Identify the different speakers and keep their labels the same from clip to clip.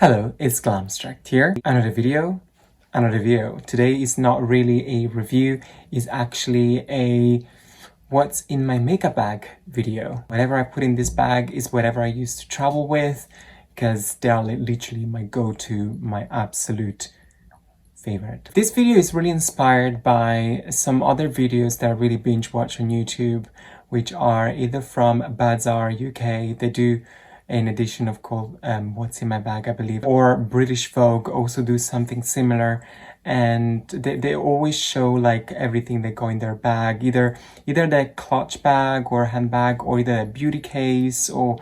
Speaker 1: Hello, it's Glamstract here. Another video. Today is not really a review, it's actually a what's in my makeup bag video. Whatever I put in this bag is whatever I used to travel with, because they are literally my go-to, my absolute favorite. This video is really inspired by some other videos that I really binge watch on YouTube, which are either from Bazaar UK, they do an edition of called What's in My Bag, I believe, or British Vogue also do something similar, and they always show like everything they got in their bag, either their clutch bag or handbag, or either a beauty case, or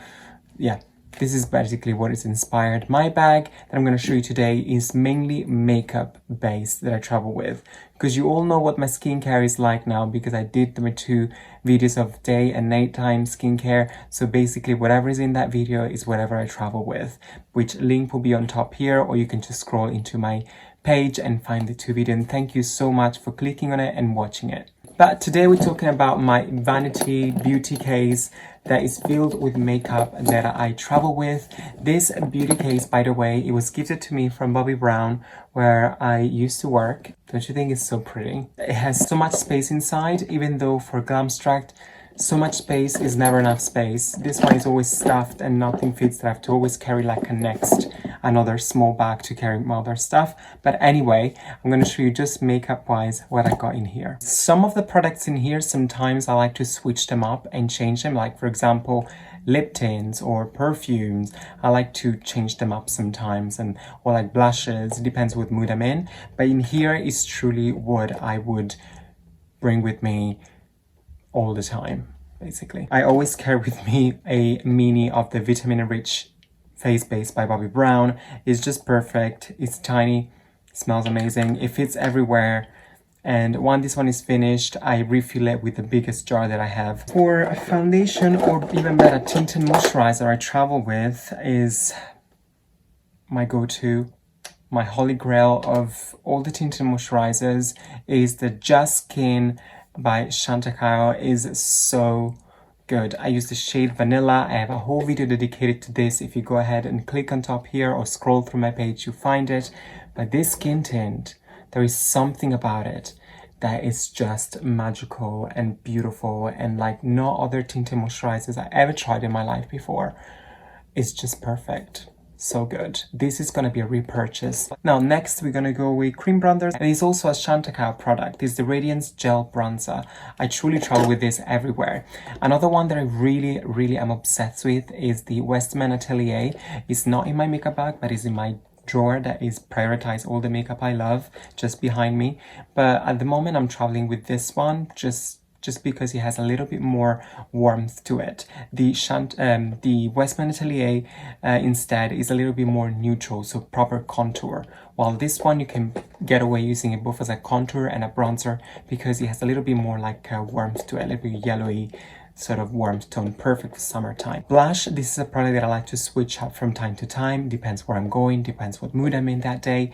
Speaker 1: yeah. This is basically what is inspired. My bag that I'm going to show you today is mainly makeup based that I travel with, because you all know what my skincare is like now, because I did my 2 videos of day and nighttime skincare. So basically whatever is in that video is whatever I travel with, which link will be on top here, or you can just scroll into my page and find the 2 videos. And thank you so much for clicking on it and watching it. But today we're talking about my Vanity beauty case that is filled with makeup that I travel with. This beauty case, by the way, it was gifted to me from Bobbi Brown, where I used to work. Don't you think it's so pretty? It has so much space inside, even though for Glamstract, so much space is never enough space. This one is always stuffed and nothing fits, that I have to always carry like another small bag to carry my other stuff. But anyway, I'm going to show you just makeup wise what I got in here. Some of the products in here, sometimes I like to switch them up and change them, like for example lip tints or perfumes. I like to change them up sometimes, and or like blushes, it depends what mood I'm in. But in here is truly what I would bring with me all the time, basically. I always carry with me a mini of the vitamin rich face base by Bobbi Brown. It's just perfect. It's tiny, smells amazing, it fits everywhere, and once this one is finished, I refill it with the biggest jar that I have. For a foundation, or even better, tinted moisturizer I travel with, is my go-to. My holy grail of all the tinted moisturizers is the Just Skin by Chantecaille. Is so good. I use the shade Vanilla. I have a whole video dedicated to this. If you go ahead and click on top here or scroll through my page, you find it. But this skin tint, there is something about it that is just magical and beautiful, and like no other tinted moisturizers I ever tried in my life before. It's just perfect. So good. This is going to be a repurchase. Now next we're going to go with cream bronzer, and it's also a Chantecaille product. It's the Radiance Gel Bronzer. I truly travel with this everywhere. Another one that I really am obsessed with is the Westman Atelier. It's not in my makeup bag, but it's in my drawer that is prioritized all the makeup I love, just behind me. But at the moment I'm traveling with this one just because it has a little bit more warmth to it. The Westman Atelier instead is a little bit more neutral, so proper contour. While this one you can get away using it both as a contour and a bronzer, because it has a little bit more like warmth to it, a little bit yellowy sort of warmth tone, perfect for summertime. Blush, this is a product that I like to switch up from time to time, depends where I'm going, depends what mood I'm in that day.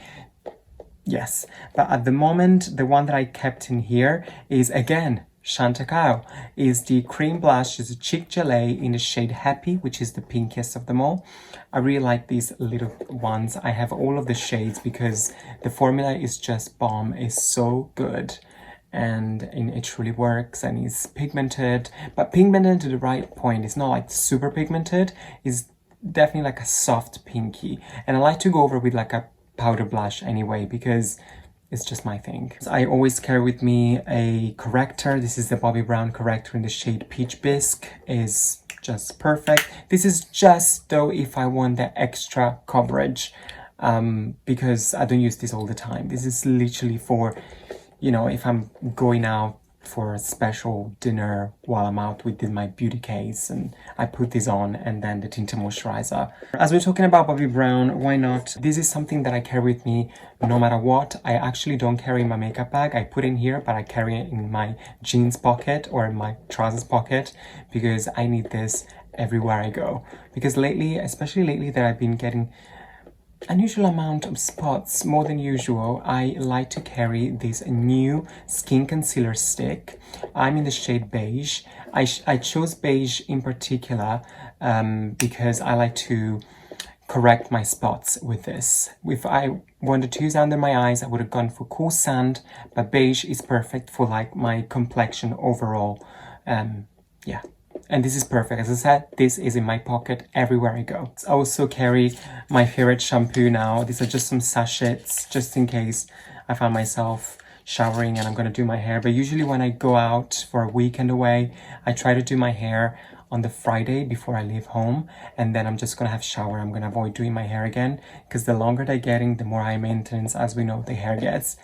Speaker 1: Yes, but at the moment the one that I kept in here is again Chantecaille. Is the cream blush, is a cheek GELEE in the shade Happy, which is the pinkiest of them all. I really like these little ones. I have all of the shades because the formula is just bomb. It's so good, and it truly works, and it's pigmented, but pigmented to the right point. It's not like super pigmented. It's definitely like a soft pinky, and I like to go over with like a powder blush anyway, because it's just my thing. I always carry with me a corrector. This is the Bobbi Brown corrector in the shade Peach Bisque. Is just perfect. This is just though if I want the extra coverage, because I don't use this all the time. This is literally for, you know, if I'm going out for a special dinner while I'm out with my beauty case, and I put this on, and then the tinted moisturizer. As we're talking about Bobbi Brown, why not? This is something that I carry with me no matter what. I actually don't carry my makeup bag. I put in here, but I carry it in my jeans pocket or in my trousers pocket, because I need this everywhere I go. Because lately, especially lately, that I've been getting unusual amount of spots, more than usual, I like to carry this new skin concealer stick. I'm in the shade Beige. I chose Beige in particular because I like to correct my spots with this. If I wanted to use under my eyes, I would have gone for cool sand, but beige is perfect for like my complexion overall. Yeah, and this is perfect. As I said, this is in my pocket everywhere I go. I also carry my favorite shampoo now. These are just some sachets, just in case I find myself showering and I'm gonna do my hair. But usually when I go out for a weekend away, I try to do my hair on the Friday before I leave home, and then I'm just gonna have shower. I'm gonna avoid doing my hair again, because the longer they're getting, the more high maintenance, as we know, the hair gets.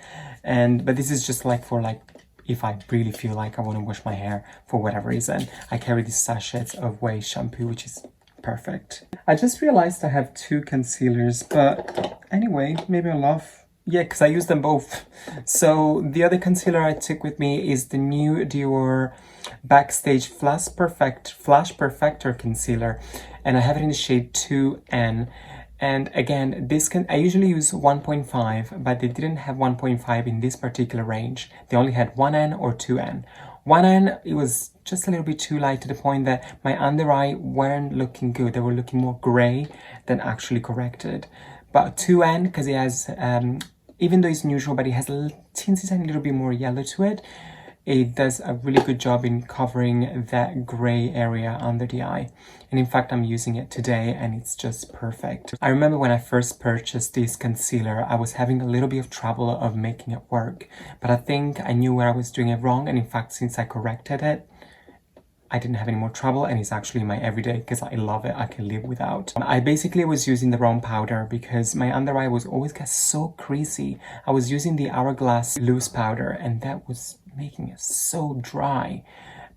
Speaker 1: But this is just like for like if I really feel like I want to wash my hair for whatever reason. I carry these sachets of OUAI shampoo, which is perfect. I just realized I have 2 concealers, but anyway, maybe I'll off. Yeah, because I use them both. So the other concealer I took with me is the new Dior BACKSTAGE Flash Perfector concealer, and I have it in the shade 2N. And again, I usually use 1.5, but they didn't have 1.5 in this particular range. They only had 1N or 2N. 1N, it was just a little bit too light, to the point that my under eye weren't looking good. They were looking more gray than actually corrected. But 2N, because it has, even though it's neutral, but it has a teensy little bit more yellow to it, it does a really good job in covering that gray area under the eye. And in fact, I'm using it today and it's just perfect. I remember when I first purchased this concealer, I was having a little bit of trouble of making it work, but I think I knew where I was doing it wrong. And in fact, since I corrected it, I didn't have any more trouble, and it's actually my everyday because I love it. I can live without. I basically was using the wrong powder because my under eye was always get so creasy. I was using the Hourglass loose powder and that was making it so dry.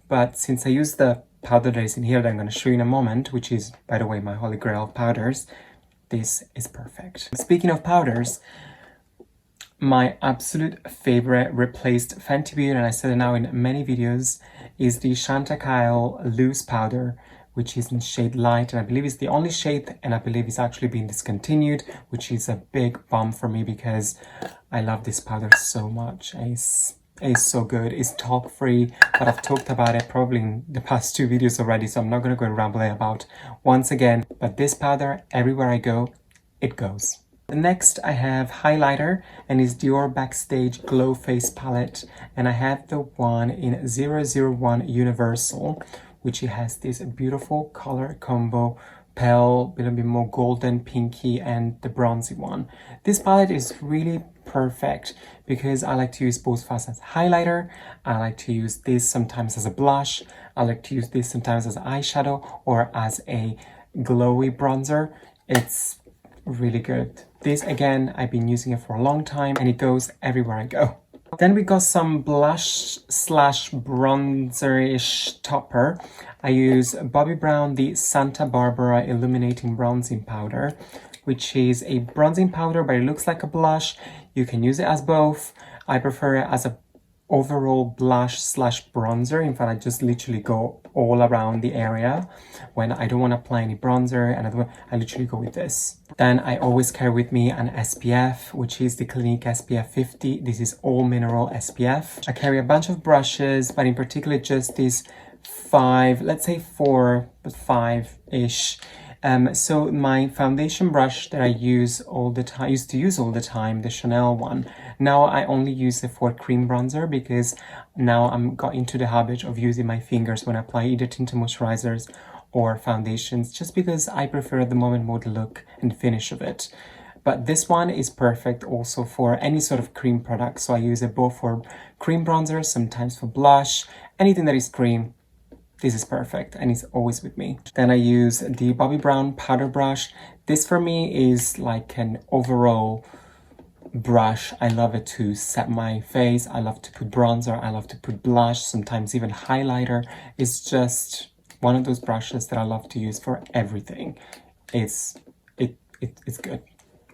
Speaker 1: But since I used the powder that is in here that I'm going to show you in a moment, which is, by the way, my holy grail of powders, this is perfect. Speaking of powders, my absolute favorite replaced Fenty Beauty, and I said it now in many videos, is the Chantecaille loose powder, which is in shade light, and I believe it's the only shade, and I believe it's actually been discontinued, which is a big bump for me because I love this powder so much. It's so good. It's talc free, but I've talked about it probably in the past 2 videos already, so I'm not going to go and ramble about once again. But this powder, everywhere I go, it goes. Next, I have highlighter, and it's Dior Backstage Glow Face Palette, and I have the one in 001 Universal, which it has this beautiful color combo, pale, a little bit more golden, pinky, and the bronzy one. This palette is really perfect because I like to use both as a highlighter. I like to use this sometimes as a blush. I like to use this sometimes as an eyeshadow or as a glowy bronzer. It's really good. This, again, I've been using it for a long time and it goes everywhere I go. Then we got some blush slash bronzer-ish topper. I use Bobbi Brown, the Santa Barbara Illuminating Bronzing Powder, which is a bronzing powder, but it looks like a blush. You can use it as both. I prefer it as a overall blush slash bronzer. In fact, I just literally go all around the area when I don't want to apply any bronzer, and I literally go with this. Then I always carry with me an SPF, which is the Clinique SPF 50. This is all mineral SPF. I carry a bunch of brushes, but in particular just these 5, let's say 4, but 5-ish. So my foundation brush that I use all the time, used to use all the time, the Chanel one. Now I only use it for cream bronzer because now I'm got into the habit of using my fingers when I apply either tinted moisturizers or foundations, just because I prefer at the moment more the look and finish of it. But this one is perfect also for any sort of cream product. So I use it both for cream bronzer, sometimes for blush, anything that is cream. This is perfect and it's always with me. Then I use the Bobbi Brown powder brush. This for me is like an overall brush. I love it to set my face. I love to put bronzer. I love to put blush, sometimes even highlighter. It's just one of those brushes that I love to use for everything. It's good.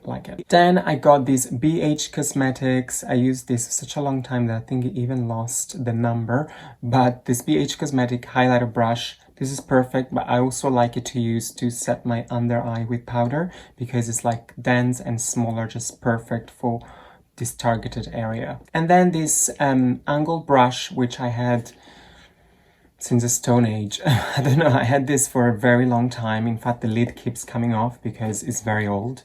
Speaker 1: Like it. Then I got this BH Cosmetics. I used this for such a long time that I think it even lost the number. But this BH Cosmetic highlighter brush, this is perfect, but I also like it to use to set my under eye with powder because it's like dense and smaller, just perfect for this targeted area. And then this angled brush, which I had since the Stone Age. I don't know, I had this for a very long time. In fact, the lid keeps coming off because it's very old.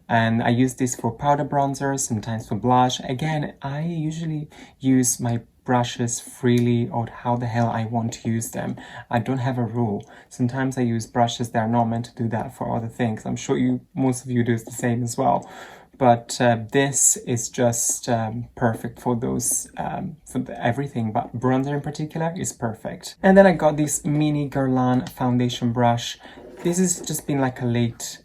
Speaker 1: And I use this for powder bronzer, sometimes for blush. Again, I usually use my brushes freely or how the hell I want to use them. I don't have a rule. Sometimes I use brushes that are not meant to do that for other things. I'm sure most of you do the same as well. But this is just perfect for those, everything, but bronzer in particular is perfect. And then I got this mini Guerlain foundation brush. This has just been like a late,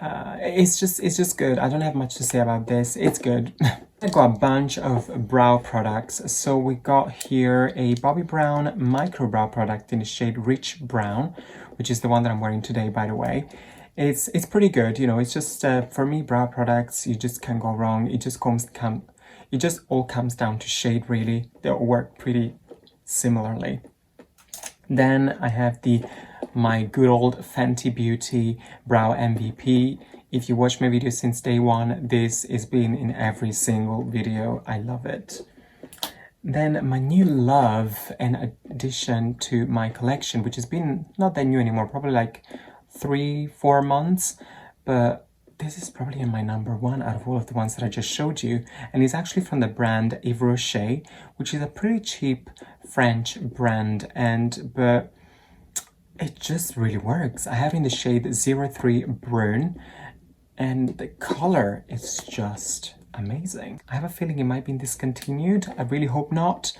Speaker 1: it's just good. I don't have much to say about this. It's good. I got a bunch of brow products. So we got here a Bobbi Brown micro brow product in the shade Rich Brown, which is the one that I'm wearing today, by the way. It's pretty good, you know. It's just for me, brow products, you just can't go wrong. It just all comes down to shade, really. They all work pretty similarly. Then I have my good old Fenty Beauty Brow MVP. If you watch my videos since day one, this has been in every single video. I love it. Then my new love and addition to my collection, which has been not that new anymore, probably like 3-4 months, but this is probably my number one out of all of the ones that I just showed you, and it's actually from the brand Yves Rocher, which is a pretty cheap French brand, but it just really works. I have in the shade 03 Brune, and the color is just amazing. I have a feeling it might be discontinued. I really hope not,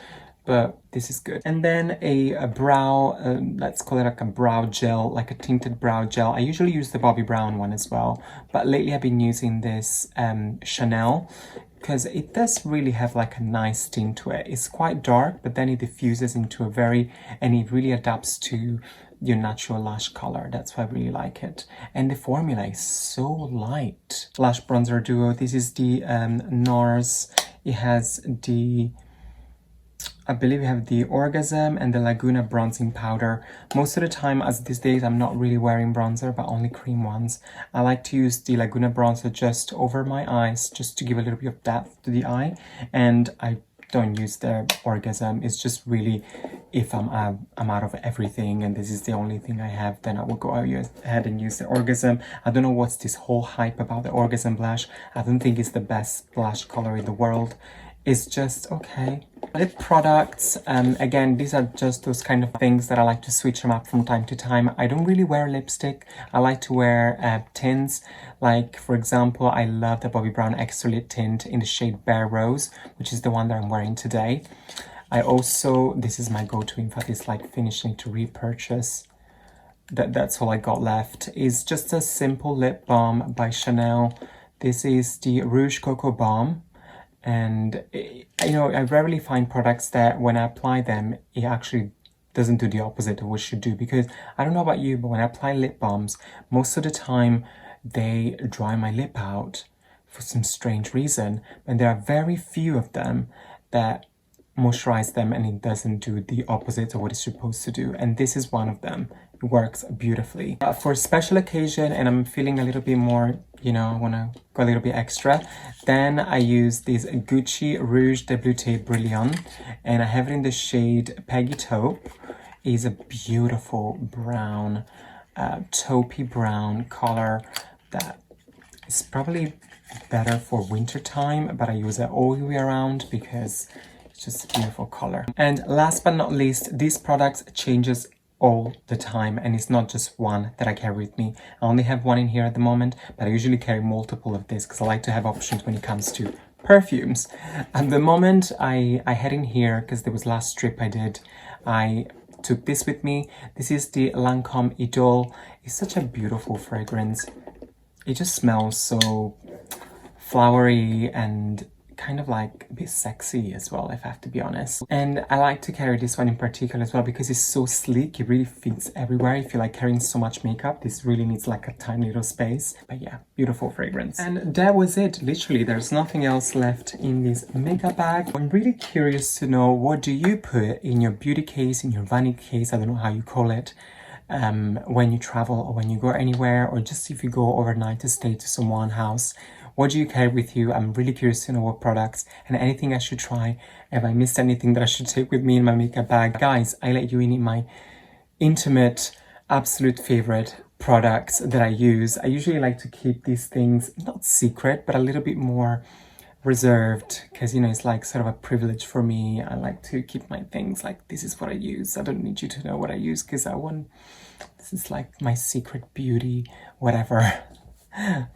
Speaker 1: but this is good. And then a brow, let's call it like a brow gel, like a tinted brow gel. I usually use the Bobbi Brown one as well, but lately I've been using this Chanel, because it does really have like a nice tint to it. It's quite dark, but then it diffuses into and it really adapts to your natural lash color. That's why I really like it. And the formula is so light. Lash bronzer duo. This is the NARS. It has I believe we have the Orgasm and the Laguna bronzing powder. Most of the time, as these days, I'm not really wearing bronzer, but only cream ones. I like to use the Laguna bronzer just over my eyes, just to give a little bit of depth to the eye. And I don't use the Orgasm. It's just really, if I'm out of everything and this is the only thing I have, then I will go ahead and use the Orgasm. I don't know what's this whole hype about the Orgasm blush. I don't think it's the best blush color in the world. It's just okay. Lip products, again, these are just those kind of things that I like to switch them up from time to time. I don't really wear lipstick. I like to wear tints. Like, for example, I love the Bobbi Brown Extra Lip Tint in the shade Bare Rose, which is the one that I'm wearing today. I also, this is my go-to, in fact, it's like finishing to repurchase. That's all I got left. It's just a simple lip balm by Chanel. This is the Rouge Coco Balm. And you know, I rarely find products that when I apply them, it actually doesn't do the opposite of what it should do, because I don't know about you, but when I apply lip balms, most of the time they dry my lip out for some strange reason, and there are very few of them that moisturize them and it doesn't do the opposite of what it's supposed to do, and this is one of them. It works beautifully. For a special occasion, and I'm feeling a little bit more, you know, I want to go a little bit extra, then I use this Gucci Rouge Développé Brilliant, and I have it in the shade Peggy Taupe. It's a beautiful brown, taupey brown color that is probably better for winter time, but I use it all year round because it's just a beautiful color. And last but not least, these products changes all the time, and it's not just one that I carry with me. I only have one in here at the moment, but I usually carry multiple of this because I like to have options when it comes to perfumes. At the moment, I had in here, because there was last trip I did, I took this with me. This is the Lancome Idole. It's such a beautiful fragrance. It just smells so flowery and kind of like a bit sexy as well, if I have to be honest. And I like to carry this one in particular as well because it's so sleek. It really fits everywhere. If you like carrying so much makeup, this really needs like a tiny little space. But yeah, beautiful fragrance. And that was it. Literally, there's nothing else left in this makeup bag. I'm really curious to know, what do you put in your beauty case, in your vanity case, I don't know how you call it, when you travel or when you go anywhere, or just if you go overnight to stay to someone's house. What do you carry with you? I'm really curious to know what products and anything I should try. If I missed anything that I should take with me in my makeup bag. Guys, I let you in my intimate, absolute favorite products that I use. I usually like to keep these things not secret, but a little bit more reserved, because you know, it's like sort of a privilege for me. I like to keep my things like, this is what I use. I don't need you to know what I use, because this is like my secret beauty, whatever.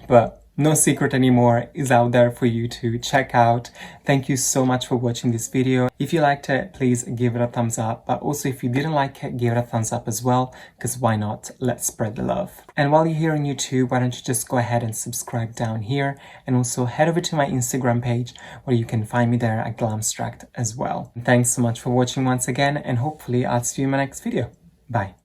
Speaker 1: But no secret anymore is out there for you to check out. Thank you so much for watching this video. If you liked it, please give it a thumbs up. But also if you didn't like it, give it a thumbs up as well, because why not? Let's spread the love. And while you're here on YouTube, why don't you just go ahead and subscribe down here, and also head over to my Instagram page where you can find me there at Glamstract as well. Thanks so much for watching once again, and hopefully I'll see you in my next video. Bye.